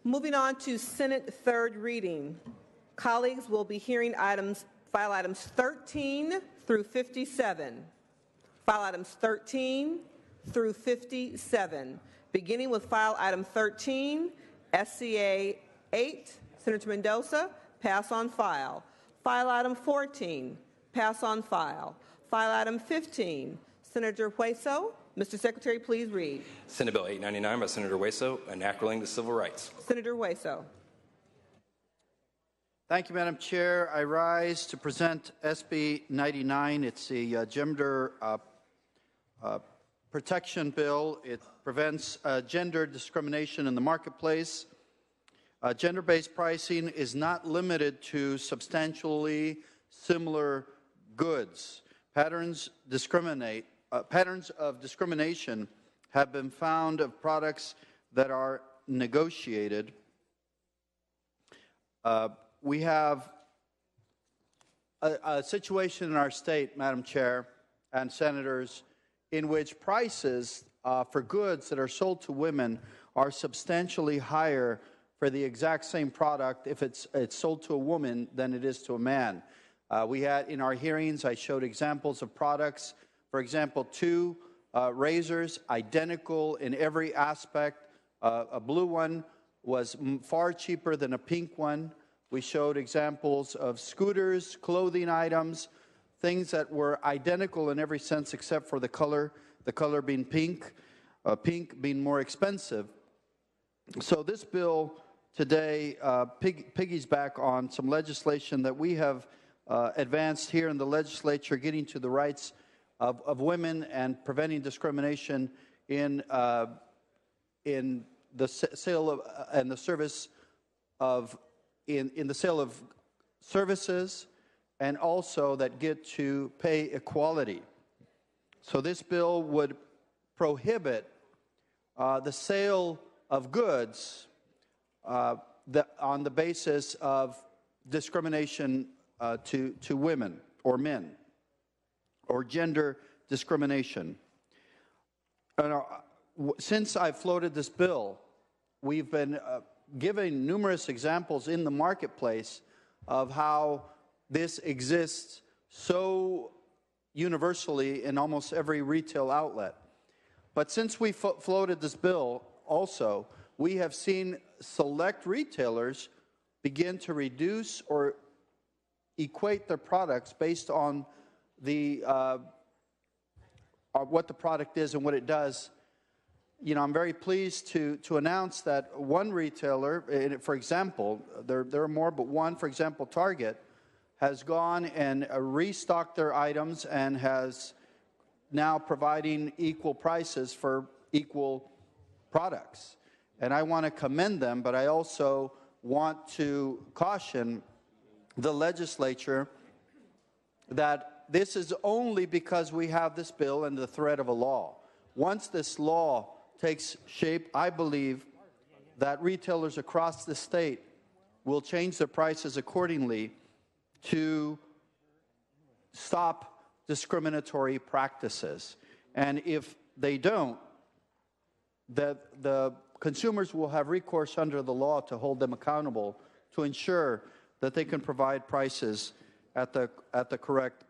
Moving on to Senate third reading. Colleagues will be hearing file items 13 through 57. File items 13 through 57. Beginning with file item 13, SCA 8, Senator Mendoza, pass on file. File item 14, pass on file. File item 15, Senator Hueso. Mr. Secretary, please read. Senate Bill 899 by Senator Hueso, enacting the civil rights. Senator Hueso. Thank you, Madam Chair. I rise to present SB 99. It's the gender protection bill. It prevents gender discrimination in the marketplace. Gender-based pricing is not limited to substantially similar goods. Patterns of discrimination have been found of products that are negotiated. We have a situation in our state, Madam Chair and Senators, in which prices for goods that are sold to women are substantially higher for the exact same product if it's sold to a woman than it is to a man. We had in our hearings, I showed examples of products. For example, two razors, identical in every aspect. A blue one was far cheaper than a pink one. We showed examples of scooters, clothing items, things that were identical in every sense except for the color being pink, pink being more expensive. So this bill today piggies back on some legislation that we have advanced here in the legislature, getting to the rights of women and preventing discrimination in the sale of and the service of in the sale of services, and also that get to pay equality. So this bill would prohibit the sale of goods on the basis of discrimination to women or men, or gender discrimination. Since I floated this bill, we've been giving numerous examples in the marketplace of how this exists so universally in almost every retail outlet. But since we floated this bill also, we have seen select retailers begin to reduce or equate their products based on the what the product is and what it does. You know, I'm very pleased to announce that one retailer, for example, there are more, but one, for example, Target, has gone and restocked their items and has now providing equal prices for equal products. And I want to commend them, but I also want to caution the legislature that this is only because we have this bill and the threat of a law. Once this law takes shape, I believe that retailers across the state will change their prices accordingly to stop discriminatory practices. And if they don't, the consumers will have recourse under the law to hold them accountable to ensure that they can provide prices at the correct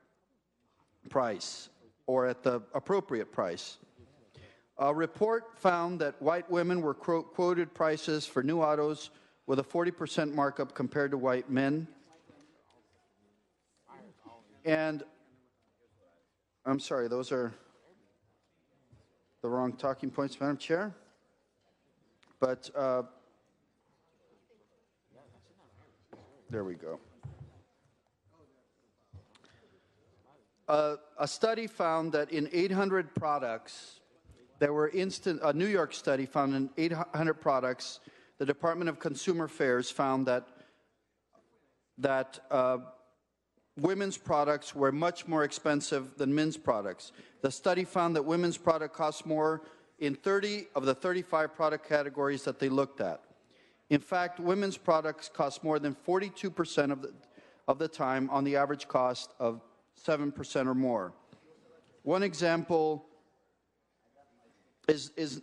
price or at the appropriate price. A report found that white women were quoted prices for new autos with a 40% markup compared to white men. And I'm sorry, those are the wrong talking points, Madam Chair. But there we go. A study found that in 800 products, there were a New York study found in 800 products, the Department of Consumer Affairs found that women's products were much more expensive than men's products. The study found that women's product cost more in 30 of the 35 product categories that they looked at. In fact, women's products cost more than 42% of the time on the average cost of 7% or more. One example is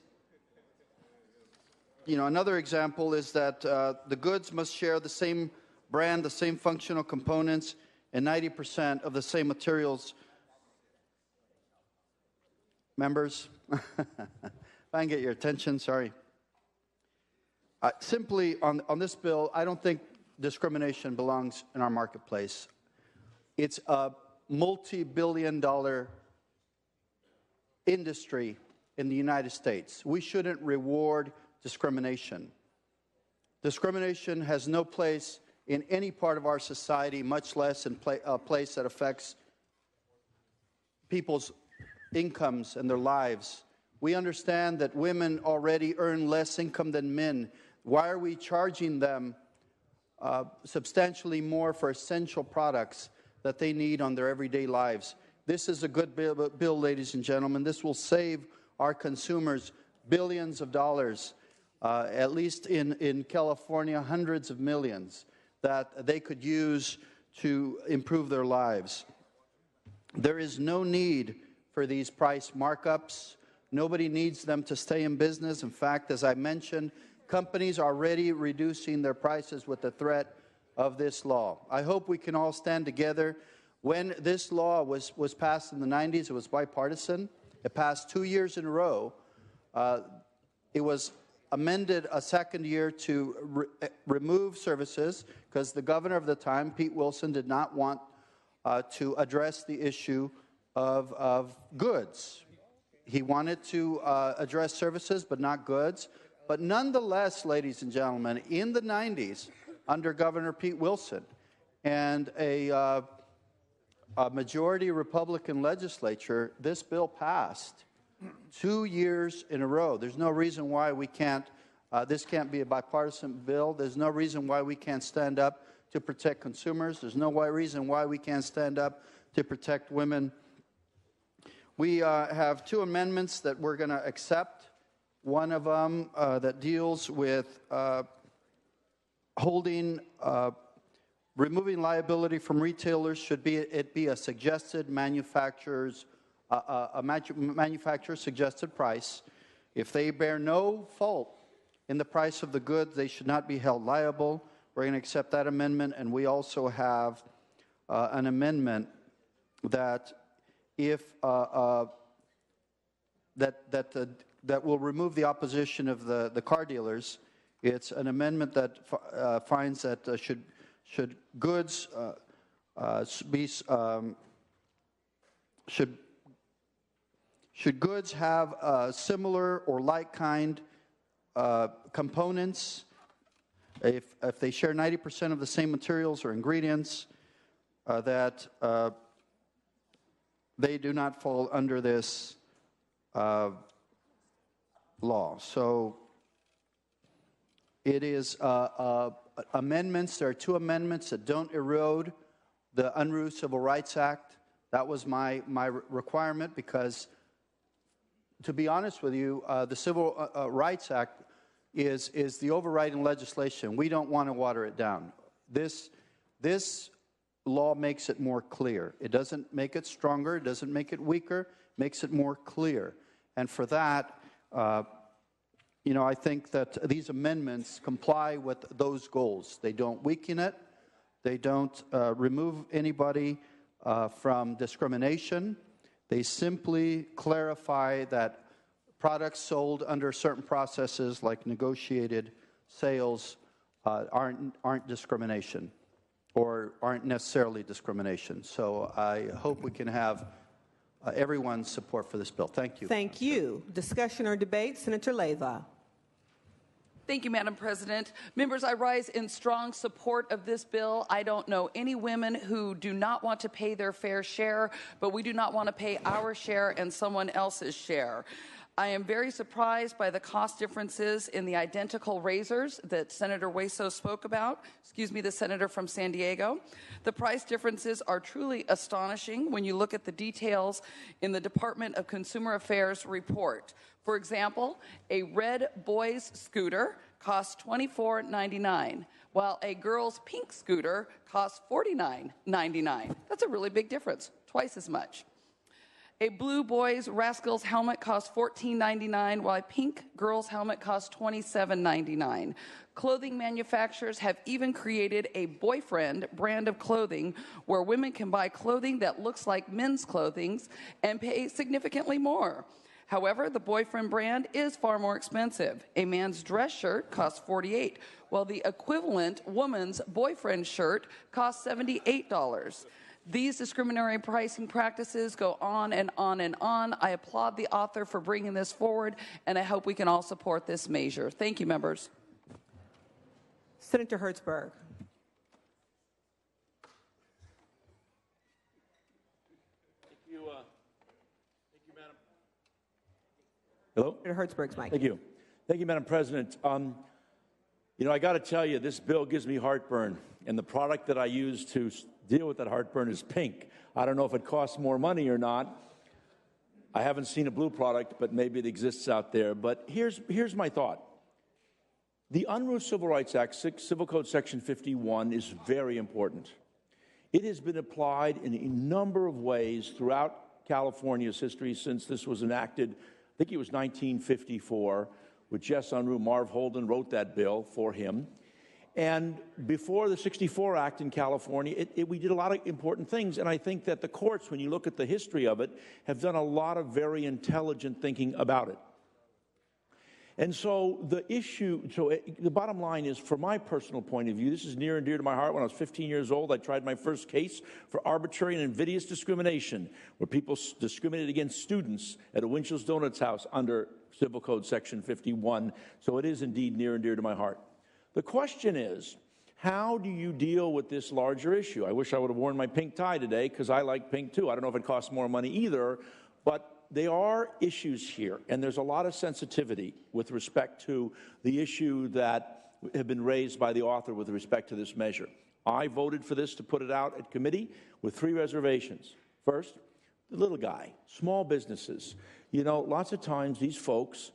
another example is that the goods must share the same brand, the same functional components, and 90% of the same materials. Members, if I can get your attention, sorry. Simply on this bill, I don't think discrimination belongs in our marketplace. It's a multi-billion-dollar industry in the United States. We shouldn't reward discrimination. Discrimination has no place in any part of our society, much less in a place that affects people's incomes and their lives. We understand that women already earn less income than men. Why are we charging them substantially more for essential products that they need on their everyday lives? This is a good bill, ladies and gentlemen. This will save our consumers billions of dollars, at least in California, hundreds of millions that they could use to improve their lives. There is no need for these price markups. Nobody needs them to stay in business. In fact, as I mentioned, companies are already reducing their prices with the threat of this law. I hope we can all stand together. When this law was passed in the 90s, it was bipartisan. It passed 2 years in a row. It was amended a second year to remove services because the governor of the time, Pete Wilson, did not want to address the issue of goods. He wanted to address services but not goods. But nonetheless, ladies and gentlemen, in the 90s, under Governor Pete Wilson and a majority Republican legislature, this bill passed 2 years in a row. There's no reason why we can't, this can't be a bipartisan bill. There's no reason why we can't stand up to protect consumers. There's no reason why we can't stand up to protect women. We have two amendments that we're going to accept. One of them that deals with removing liability from retailers should be a suggested manufacturer's suggested price. If they bear no fault in the price of the goods, they should not be held liable. We're going to accept that amendment, and we also have an amendment that that will remove the opposition of the car dealers. It's an amendment that finds that should goods should goods have similar or like kind components, if they share 90% of the same materials or ingredients, that they do not fall under this law. So it is amendments. There are two amendments that don't erode the Unruh Civil Rights Act. That was my requirement because, to be honest with you, the Civil Rights Act is the overriding legislation. We don't want to water it down. This law makes it more clear. It doesn't make it stronger. It doesn't make it weaker. It makes it more clear. And for that, I think that these amendments comply with those goals. They don't weaken it. They don't remove anybody from discrimination. They simply clarify that products sold under certain processes, like negotiated sales, aren't discrimination or aren't necessarily discrimination. So I hope we can have everyone's support for this bill. Thank you. Thank you. Discussion or debate? Senator Leyva. Thank you, Madam President. Members, I rise in strong support of this bill. I don't know any women who do not want to pay their fair share, but we do not want to pay our share and someone else's share. I am very surprised by the cost differences in the identical razors that Senator Hueso spoke about, the senator from San Diego. The price differences are truly astonishing when you look at the details in the Department of Consumer Affairs report. For example, a red boy's scooter costs $24.99, while a girl's pink scooter costs $49.99. That's a really big difference, twice as much. A blue boys Rascals helmet costs $14.99, while a pink girls helmet costs $27.99. Clothing manufacturers have even created a boyfriend brand of clothing where women can buy clothing that looks like men's clothing and pay significantly more. However, the boyfriend brand is far more expensive. A man's dress shirt costs $48, while the equivalent woman's boyfriend shirt costs $78. These discriminatory pricing practices go on and on and on. I applaud the author for bringing this forward, and I hope we can all support this measure. Thank you, members. Senator Hertzberg. Thank you, Madam. Hello? Senator Hertzberg's mic. Thank you. Thank you, Madam President. You know, I got to tell you, this bill gives me heartburn, and the product that I use to deal with that heartburn is pink. I don't know if it costs more money or not. I haven't seen a blue product, but maybe it exists out there. But here's my thought. The Unruh Civil Rights Act, Civil Code Section 51, is very important. It has been applied in a number of ways throughout California's history since this was enacted. I think it was 1954, with Jess Unruh. Marv Holden wrote that bill for him. And before the 64 Act in California, we did a lot of important things. And I think that the courts, when you look at the history of it, have done a lot of very intelligent thinking about it. And so the bottom line is, from my personal point of view, this is near and dear to my heart. When I was 15 years old, I tried my first case for arbitrary and invidious discrimination, where people discriminated against students at a Winchell's Donuts house under Civil Code Section 51. So it is indeed near and dear to my heart. The question is, how do you deal with this larger issue? I wish I would have worn my pink tie today, because I like pink too. I don't know if it costs more money either, but there are issues here, and there's a lot of sensitivity with respect to the issue that have been raised by the author with respect to this measure. I voted for this to put it out at committee with 3 reservations. First, the little guy, small businesses. You know, lots of times these folks,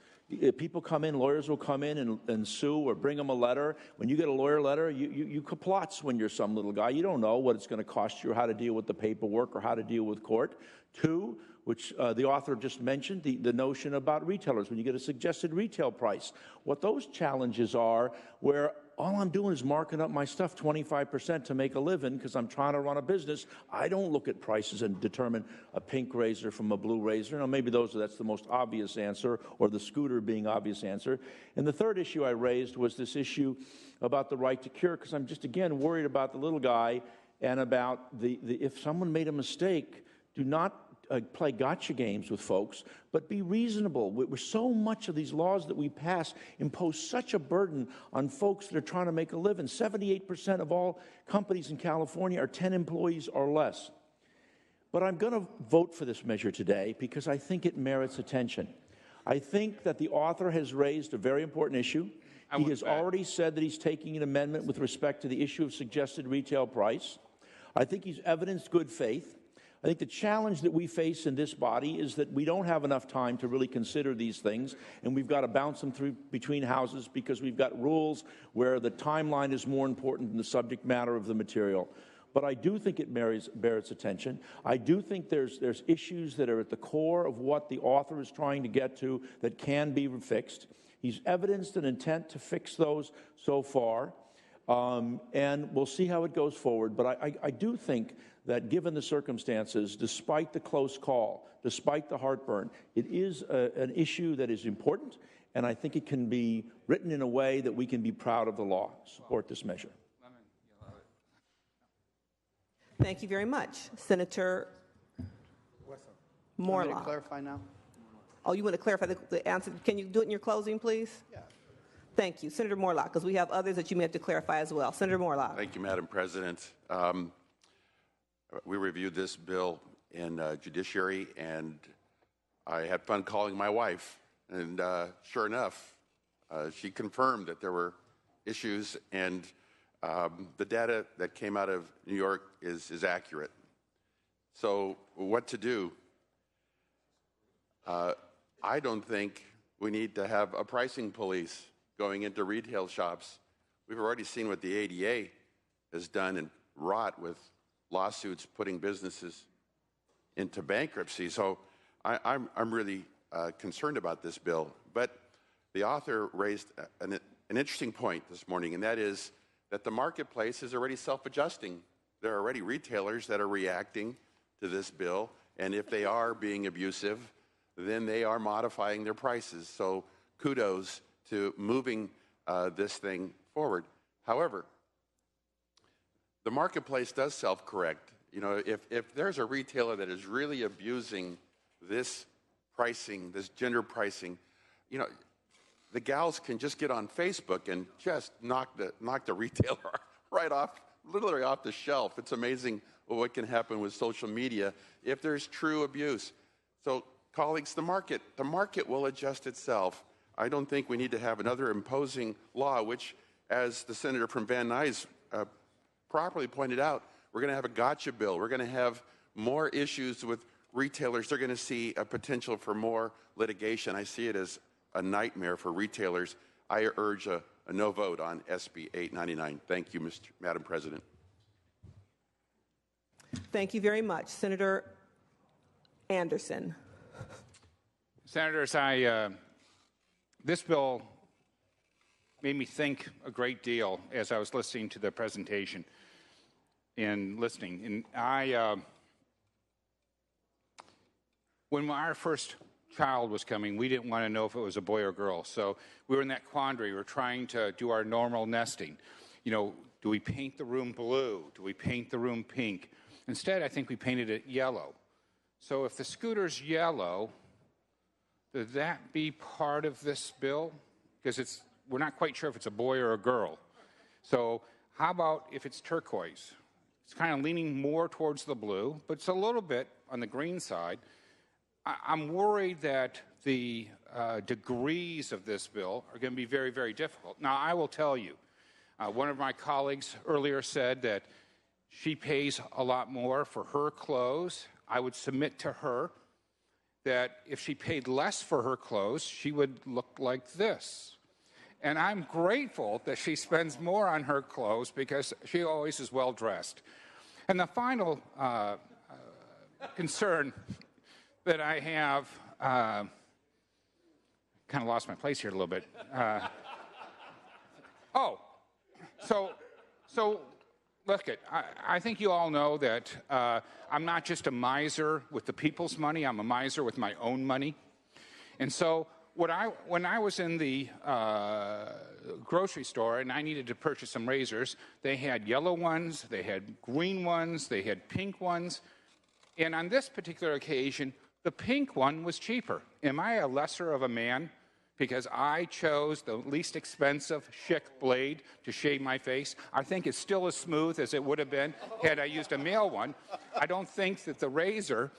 people come in, lawyers will come in and sue or bring them a letter. When you get a lawyer letter, you kaplots when you're some little guy. You don't know what it's going to cost you or how to deal with the paperwork or how to deal with court. 2, which the author just mentioned, the notion about retailers, when you get a suggested retail price. What those challenges are, where all I'm doing is marking up my stuff 25% to make a living because I'm trying to run a business. I don't look at prices and determine a pink razor from a blue razor. Now, maybe that's the most obvious answer, or the scooter being obvious answer. And the third issue I raised was this issue about the right to cure, because I'm just, again, worried about the little guy and about if someone made a mistake, do not play gotcha games with folks, but be reasonable. So much of these laws that we pass impose such a burden on folks that are trying to make a living. 78% of all companies in California are 10 employees or less. But I'm going to vote for this measure today because I think it merits attention. I think that the author has raised a very important issue. He has already said that he's taking an amendment with respect to the issue of suggested retail price. I think he's evidenced good faith. I think the challenge that we face in this body is that we don't have enough time to really consider these things, and we've got to bounce them through between houses because we've got rules where the timeline is more important than the subject matter of the material. But I do think it bears attention. I do think there's issues that are at the core of what the author is trying to get to that can be fixed. He's evidenced an intent to fix those so far, and we'll see how it goes forward. But I do think that given the circumstances, despite the close call, despite the heartburn, it is an issue that is important, and I think it can be written in a way that we can be proud of the law. Support this measure. Thank you very much. Senator Morlaw. Want me to clarify now? Oh, you want to clarify the answer? Can you do it in your closing, please? Yeah. Thank you. Senator Morlaw, because we have others that you may have to clarify as well. Senator Morlaw. Thank you, Madam President. We reviewed this bill in Judiciary, and I had fun calling my wife. And sure enough, she confirmed that there were issues, and the data that came out of New York is accurate. So what to do? I don't think we need to have a pricing police going into retail shops. We've already seen what the ADA has done and wrought with lawsuits putting businesses into bankruptcy. So I'm really concerned about this bill. But the author raised an interesting point this morning, and that is that the marketplace is already self-adjusting. There are already retailers that are reacting to this bill, and if they are being abusive, then they are modifying their prices. So kudos to moving this thing forward. However, the marketplace does self-correct. You know, if there's a retailer that is really abusing this pricing, this gender pricing, you know, the gals can just get on Facebook and just knock the retailer right off, literally off the shelf. It's amazing what can happen with social media if there's true abuse. So, colleagues, the market will adjust itself. I don't think we need to have another imposing law, which, as the senator from Van Nuys properly pointed out, we're going to have a gotcha bill. We're going to have more issues with retailers. They're going to see a potential for more litigation. I see it as a nightmare for retailers. I urge a no vote on SB 899. Thank you, Madam President. Thank you very much. Senator Anderson. Senators, this bill made me think a great deal as I was listening to the presentation and listening. And when our first child was coming, we didn't want to know if it was a boy or girl. So we were in that quandary. We were trying to do our normal nesting. You know, do we paint the room blue? Do we paint the room pink? Instead, I think we painted it yellow. So if the scooter's yellow, would that be part of this bill? Because we're not quite sure if it's a boy or a girl. So how about if it's turquoise? It's kind of leaning more towards the blue, but it's a little bit on the green side. I'm worried that the degrees of this bill are going to be very, very difficult. Now, I will tell you, one of my colleagues earlier said that she pays a lot more for her clothes. I would submit to her that if she paid less for her clothes, she would look like this. And I'm grateful that she spends more on her clothes because she always is well dressed. And the final concern that I have, kind of lost my place here a little bit. So look, I think you all know that I'm not just a miser with the people's money, I'm a miser with my own money. And so when I was in the grocery store and I needed to purchase some razors, they had yellow ones, they had green ones, they had pink ones. And on this particular occasion, the pink one was cheaper. Am I a lesser of a man because I chose the least expensive Schick blade to shave my face? I think it's still as smooth as it would have been had I used a male one. I don't think that the razor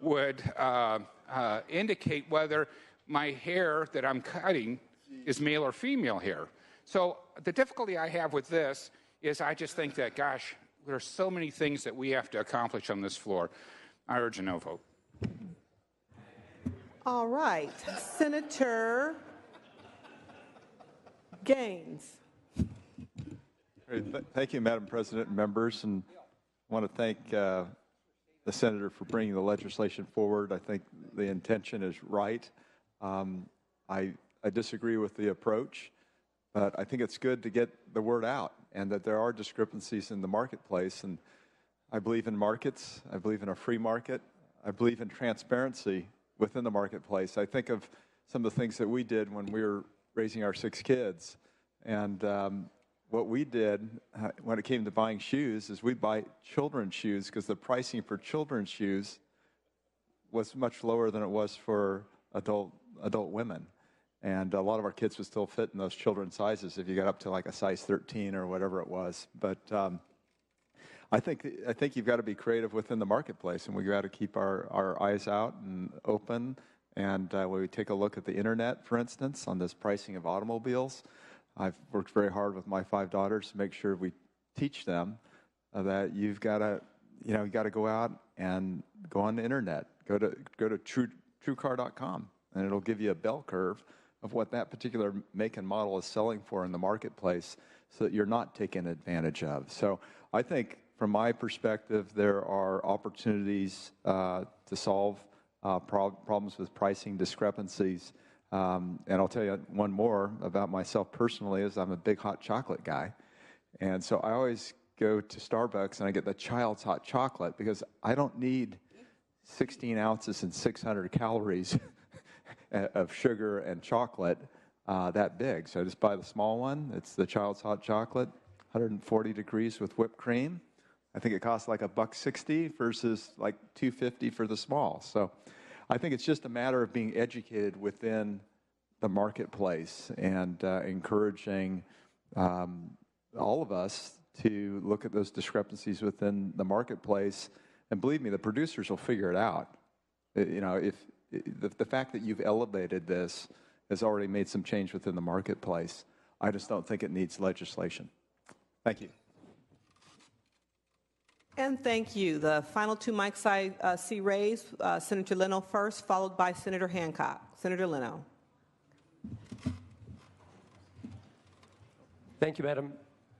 would indicate whether my hair that I'm cutting is male or female hair. So the difficulty I have with this is I just think that, gosh, there are so many things that we have to accomplish on this floor. I urge a no vote. All right. Senator Gaines. Thank you, Madam President and members, and I want to thank the senator for bringing the legislation forward. I think the intention is right. I disagree with the approach, but I think it's good to get the word out and that there are discrepancies in the marketplace. And I believe in markets. I believe in a free market. I believe in transparency within the marketplace. I think of some of the things that we did when we were raising our 6 kids. And what we did when it came to buying shoes is we buy children's shoes because the pricing for children's shoes was much lower than it was for adult women. And a lot of our kids would still fit in those children's sizes if you got up to like a size 13 or whatever it was. But I think you've got to be creative within the marketplace, and we've got to keep our eyes out and open. And when we take a look at the internet, for instance, on this pricing of automobiles, I've worked very hard with my 5 daughters to make sure we teach them that you've got to go out and go on the internet. Go to TrueCar.com, and it'll give you a bell curve of what that particular make and model is selling for in the marketplace, so that you're not taken advantage of. So I think, from my perspective, there are opportunities to solve problems with pricing discrepancies. And I'll tell you one more about myself personally is I'm a big hot chocolate guy. And so I always go to Starbucks and I get the child's hot chocolate because I don't need 16 ounces and 600 calories of sugar and chocolate that big. So I just buy the small one. It's the child's hot chocolate, 140 degrees with whipped cream. I think it costs like $1.60 versus like $2.50 for the small. So I think it's just a matter of being educated within the marketplace and encouraging all of us to look at those discrepancies within the marketplace. And believe me, the producers will figure it out. You know, if the fact that you've elevated this has already made some change within the marketplace. I just don't think it needs legislation. Thank you. And thank you. The final two mics I see raised, Senator Leno first, followed by Senator Hancock. Senator Leno. Thank you, Madam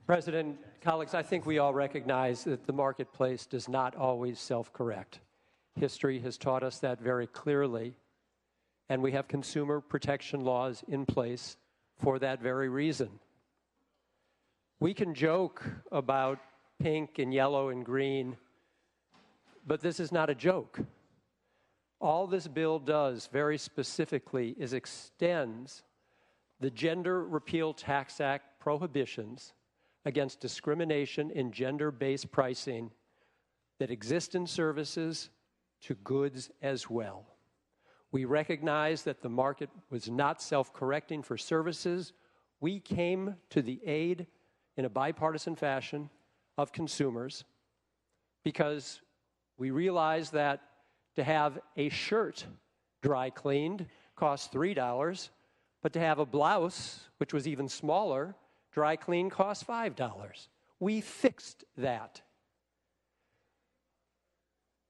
President. Colleagues, I think we all recognize that the marketplace does not always self-correct. History has taught us that very clearly, and we have consumer protection laws in place for that very reason. We can joke about pink and yellow and green, but this is not a joke. All this bill does very specifically is extends the Gender Repeal Tax Act prohibitions against discrimination in gender-based pricing that exist in services to goods as well. We recognize that the market was not self-correcting for services. We came to the aid in a bipartisan fashion of consumers because we realized that to have a shirt dry cleaned cost $3, but to have a blouse, which was even smaller, dry clean cost $5. We fixed that.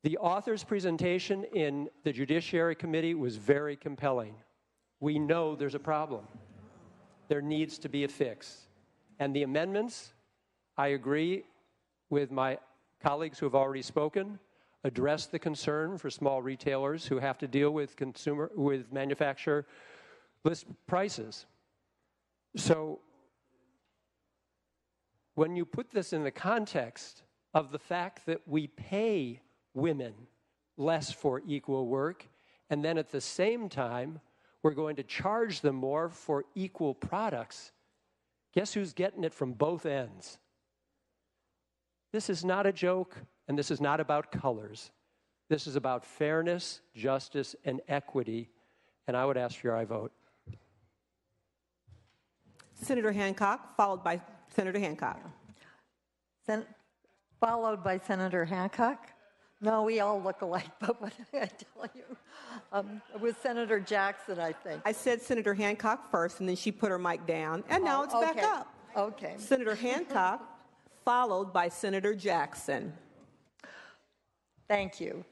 The author's presentation in the Judiciary Committee was very compelling. We know there's a problem. There needs to be a fix. And the amendments, I agree with my colleagues who have already spoken, address the concern for small retailers who have to deal with manufacturer list prices. So when you put this in the context of the fact that we pay women less for equal work, and then at the same time, we're going to charge them more for equal products, guess who's getting it from both ends? This is not a joke, and this is not about colors. This is about fairness, justice, and equity, and I would ask for your aye vote. Senator Hancock, followed by Senator Hancock. Followed by Senator Hancock. No, we all look alike, but what did I tell you? It was Senator Jackson, I think. I said Senator Hancock first, and then she put her mic down, and now it's back up. Okay. Senator Hancock, followed by Senator Jackson. Thank you.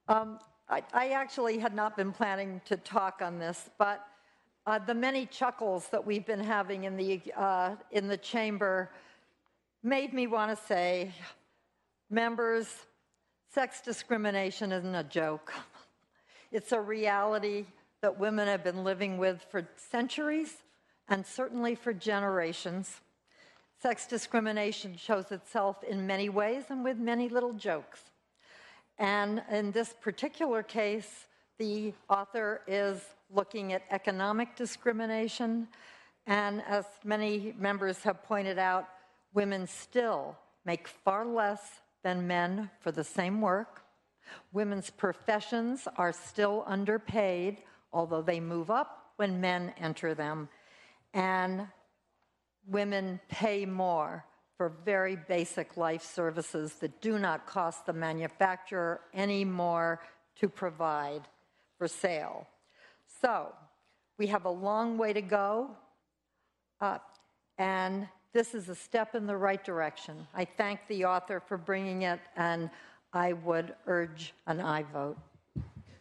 I actually had not been planning to talk on this, but the many chuckles that we've been having in the chamber made me want to say, members, sex discrimination isn't a joke. It's a reality that women have been living with for centuries and certainly for generations. Sex discrimination shows itself in many ways and with many little jokes. And in this particular case, the author is looking at economic discrimination. And as many members have pointed out, women still make far less than men for the same work. Women's professions are still underpaid, although they move up when men enter them. And women pay more for very basic life services that do not cost the manufacturer any more to provide for sale. So we have a long way to go, and this is a step in the right direction. I thank the author for bringing it, and I would urge an aye vote.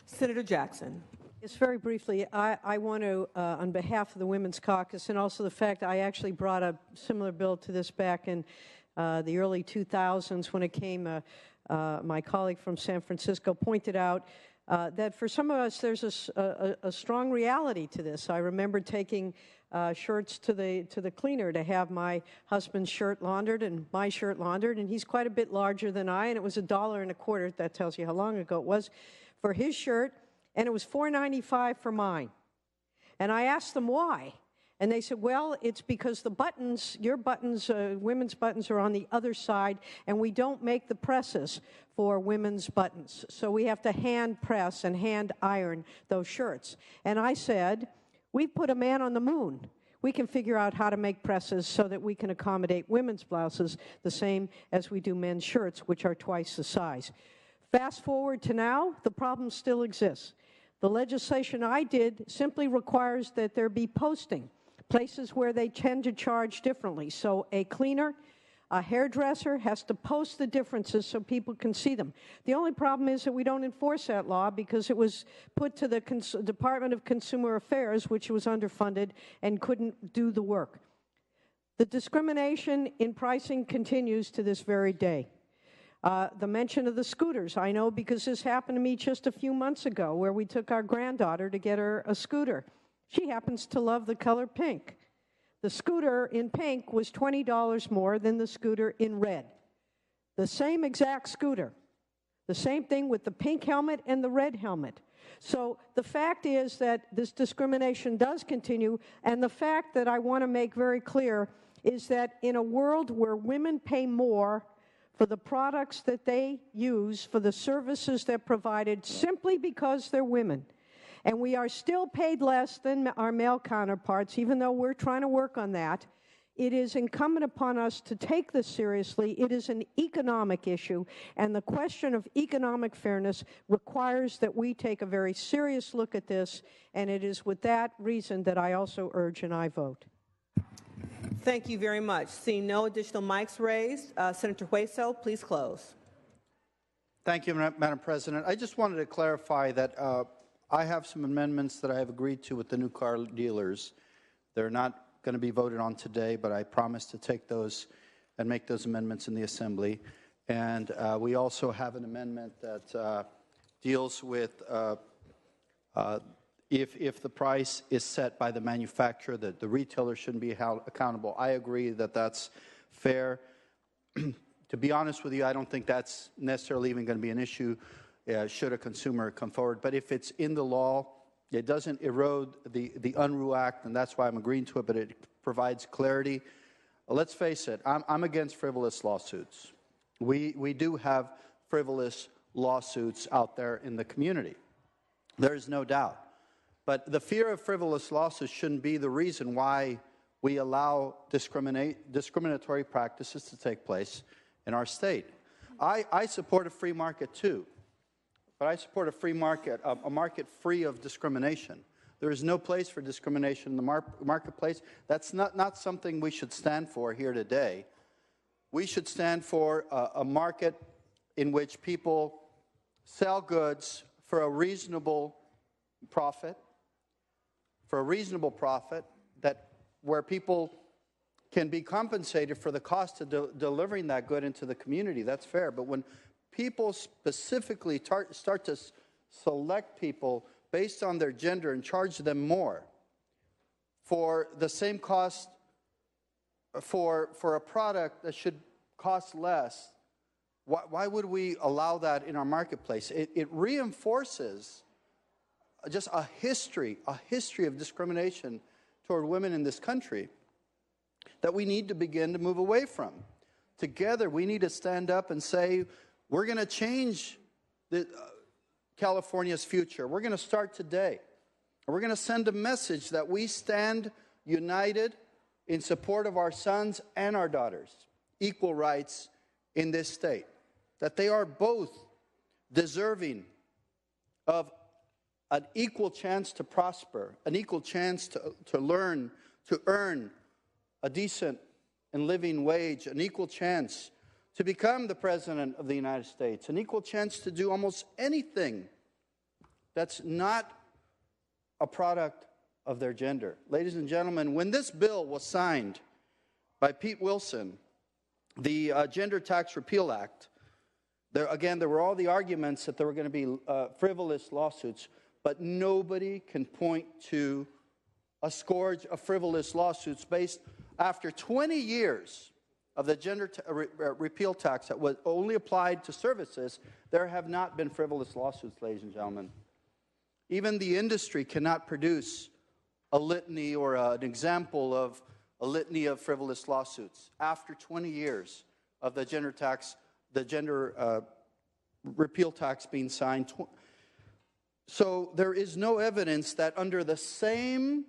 Senator Jackson. Yes, very briefly, I want to, on behalf of the Women's Caucus, and also the fact I actually brought a similar bill to this back in the early 2000s when it came, my colleague from San Francisco pointed out that for some of us there's a strong reality to this. I remember taking shirts to the cleaner to have my husband's shirt laundered and my shirt laundered, and he's quite a bit larger than I, and it was $1.25. That tells you how long ago it was for his shirt, and it was $4.95 for mine. And I asked them why. And they said, well, it's because the buttons, your buttons, women's buttons are on the other side, and we don't make the presses for women's buttons. So we have to hand press and hand iron those shirts. And I said, we put a man on the moon. We can figure out how to make presses so that we can accommodate women's blouses the same as we do men's shirts, which are twice the size. Fast forward to now, the problem still exists. The legislation I did simply requires that there be posting, places where they tend to charge differently. So a cleaner, a hairdresser has to post the differences so people can see them. The only problem is that we don't enforce that law because it was put to the Department of Consumer Affairs, which was underfunded and couldn't do the work. The discrimination in pricing continues to this very day. The mention of the scooters, I know because this happened to me just a few months ago where we took our granddaughter to get her a scooter. She happens to love the color pink. The scooter in pink was $20 more than the scooter in red. The same exact scooter. The same thing with the pink helmet and the red helmet. So the fact is that this discrimination does continue, and the fact that I want to make very clear is that in a world where women pay more for the products that they use, for the services they're provided, simply because they're women, and we are still paid less than our male counterparts, even though we're trying to work on that, it is incumbent upon us to take this seriously. It is an economic issue, and the question of economic fairness requires that we take a very serious look at this, and it is with that reason that I also urge and I vote. Thank you very much. Seeing no additional mics raised, Senator Hueso, please close. Thank you, Madam President. I just wanted to clarify that I have some amendments that I have agreed to with the new car dealers. They're not going to be voted on today, but I promise to take those and make those amendments in the Assembly. And we also have an amendment that deals with if the price is set by the manufacturer, that the retailer shouldn't be held accountable. I agree that that's fair. To be honest with you, I don't think that's necessarily even going to be an issue should a consumer come forward. But if it's in the law, it doesn't erode the UNRUH Act, and that's why I'm agreeing to it, but it provides clarity. Let's face it, I'm against frivolous lawsuits. We do have frivolous lawsuits out there in the community. There is no doubt. But the fear of frivolous lawsuits shouldn't be the reason why we allow discriminatory practices to take place in our state. I support a free market too, but I support a free market, a market free of discrimination. There is no place for discrimination in the marketplace. That's not something we should stand for here today. We should stand for a market in which people sell goods for a reasonable profit, that where people can be compensated for the cost of delivering that good into the community. That's fair. But when people specifically start to select people based on their gender and charge them more for the same cost for a product that should cost less, why would we allow that in our marketplace? It reinforces just a history of discrimination toward women in this country that we need to begin to move away from. Together, we need to stand up and say, we're going to change California's future. We're going to start today. We're going to send a message that we stand united in support of our sons and our daughters, equal rights in this state, that they are both deserving of an equal chance to prosper, an equal chance to learn, to earn a decent and living wage, an equal chance to become the President of the United States, an equal chance to do almost anything that's not a product of their gender. Ladies and gentlemen, when this bill was signed by Pete Wilson, the Gender Tax Repeal Act, There were all the arguments that there were going to be frivolous lawsuits, but nobody can point to a scourge of frivolous lawsuits based after 20 years of the gender repeal tax that was only applied to services. There have not been frivolous lawsuits, ladies and gentlemen. Even the industry cannot produce a litany or an example of a litany of frivolous lawsuits after 20 years of the gender repeal tax being signed. So there is no evidence that under the same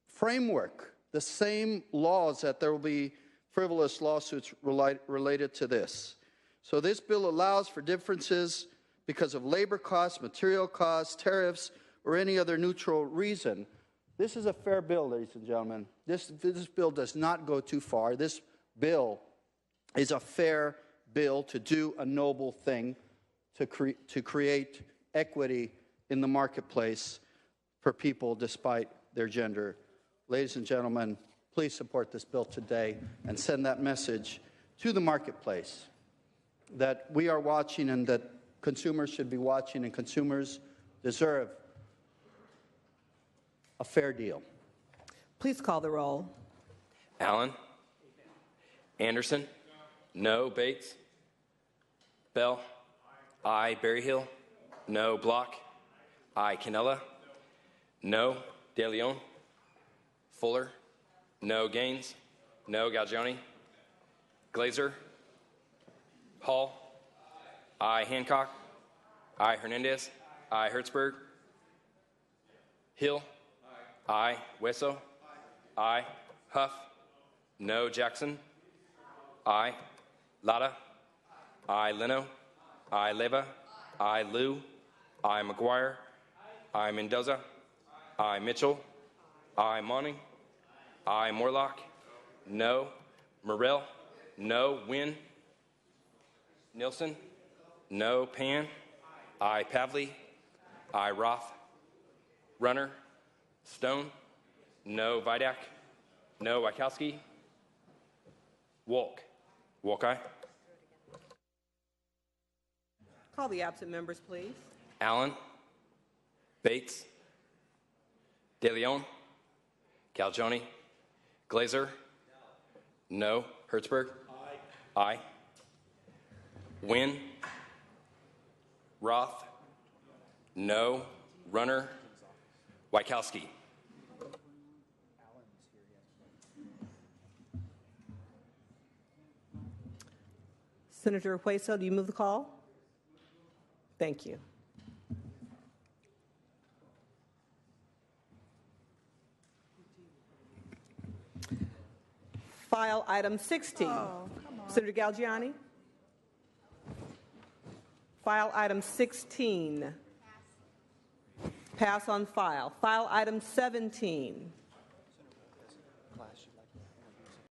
framework, the same laws, that there will be frivolous lawsuits related to this. So this bill allows for differences because of labor costs, material costs, tariffs, or any other neutral reason. This is a fair bill, ladies and gentlemen. This bill does not go too far. This bill is a fair bill to do a noble thing, to create equity in the marketplace for people despite their gender. Ladies and gentlemen, please support this bill today and send that message to the marketplace that we are watching and that consumers should be watching, and consumers deserve a fair deal. Please call the roll. Allen? Anderson? No. Bates? Bell? Aye. Berryhill? No. Block? Aye. Canella? No. De Leon? Fuller? No. Gaines? No. Galgiani? Glazer? Hall? Aye. Hancock? Aye. Hernandez? Aye. Hertzberg? Hill? Aye. Wesso? Aye. Huff? No. Jackson? Aye. Latta? Aye. Leno? Aye. Leva? Aye. Liu? Aye. McGuire? Aye. Mendoza? Aye. Mitchell? Aye. Monning? Aye. Morlock? No. Morrell? No. Wynn? Nilsson? No. Pan? Aye. Pavley? Aye. Roth? Runner? Stone? No. Vidak? No. Wachowski? Wolk? Wolk, aye. Call the absent members, please. Allen? Bates? De Leon? Galgiani? Glazer? No. Hertzberg? Aye. Aye. Wynn? Roth? No. Runner? Wachowski? Senator Hueso, do you move the call? Thank you. File item 16. Senator Galgiani. File item 16. Pass on file. File item 17.